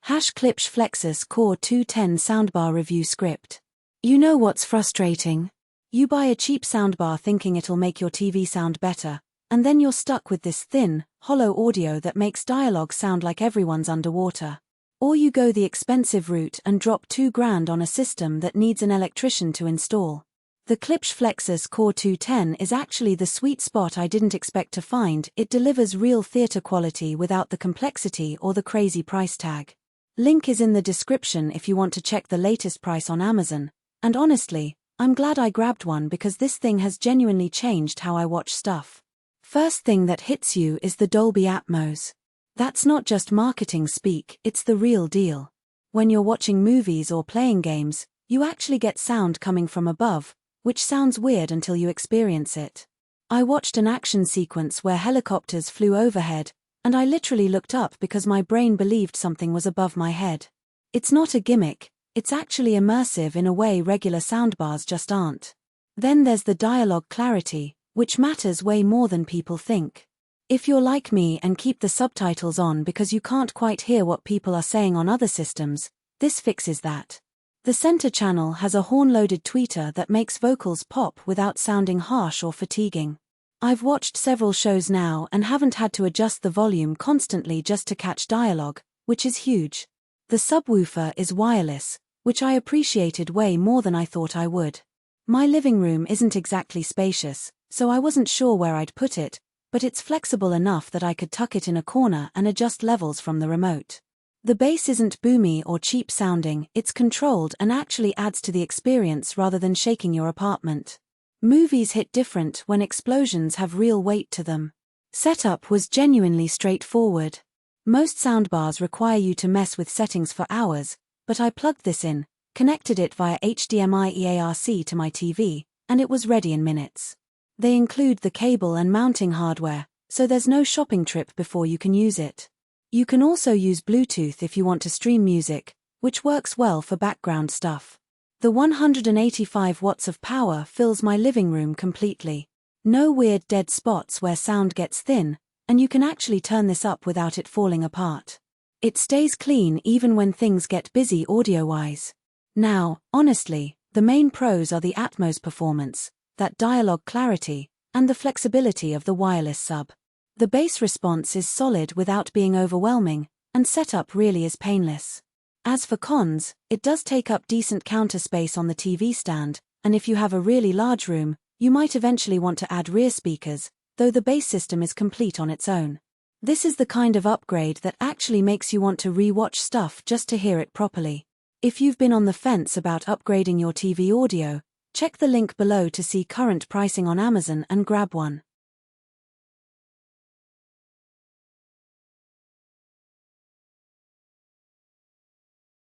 Klipsch Flexus Core 210 Soundbar Review Script. You know what's frustrating? You buy a cheap soundbar thinking it'll make your TV sound better, and then you're stuck with this thin, hollow audio that makes dialogue sound like everyone's underwater. Or you go the expensive route and drop $2,000 on a system that needs an electrician to install. The Klipsch Flexus Core 210 is actually the sweet spot I didn't expect to find. It delivers real theater quality without the complexity or the crazy price tag. Link is in the description if you want to check the latest price on Amazon, and honestly, I'm glad I grabbed one because this thing has genuinely changed how I watch stuff. First thing that hits you is the Dolby Atmos. That's not just marketing speak, it's the real deal. When you're watching movies or playing games, you actually get sound coming from above, which sounds weird until you experience it. I watched an action sequence where helicopters flew overhead, and I literally looked up because my brain believed something was above my head. It's not a gimmick, it's actually immersive in a way regular soundbars just aren't. Then there's the dialogue clarity, which matters way more than people think. If you're like me and keep the subtitles on because you can't quite hear what people are saying on other systems, this fixes that. The center channel has a horn-loaded tweeter that makes vocals pop without sounding harsh or fatiguing. I've watched several shows now and haven't had to adjust the volume constantly just to catch dialogue, which is huge. The subwoofer is wireless, which I appreciated way more than I thought I would. My living room isn't exactly spacious, so I wasn't sure where I'd put it, but it's flexible enough that I could tuck it in a corner and adjust levels from the remote. The bass isn't boomy or cheap sounding, it's controlled and actually adds to the experience rather than shaking your apartment. Movies hit different when explosions have real weight to them. Setup was genuinely straightforward. Most soundbars require you to mess with settings for hours, but I plugged this in, connected it via HDMI EARC to my TV, and it was ready in minutes. They include the cable and mounting hardware, so there's no shopping trip before you can use it. You can also use Bluetooth if you want to stream music, which works well for background stuff. The 185 watts of power fills my living room completely. No weird dead spots where sound gets thin, and you can actually turn this up without it falling apart. It stays clean even when things get busy audio-wise. Now, honestly, the main pros are the Atmos performance, that dialogue clarity, and the flexibility of the wireless sub. The bass response is solid without being overwhelming, and setup really is painless. As for cons, it does take up decent counter space on the TV stand, and if you have a really large room, you might eventually want to add rear speakers, though the bass system is complete on its own. This is the kind of upgrade that actually makes you want to re-watch stuff just to hear it properly. If you've been on the fence about upgrading your TV audio, check the link below to see current pricing on Amazon and grab one.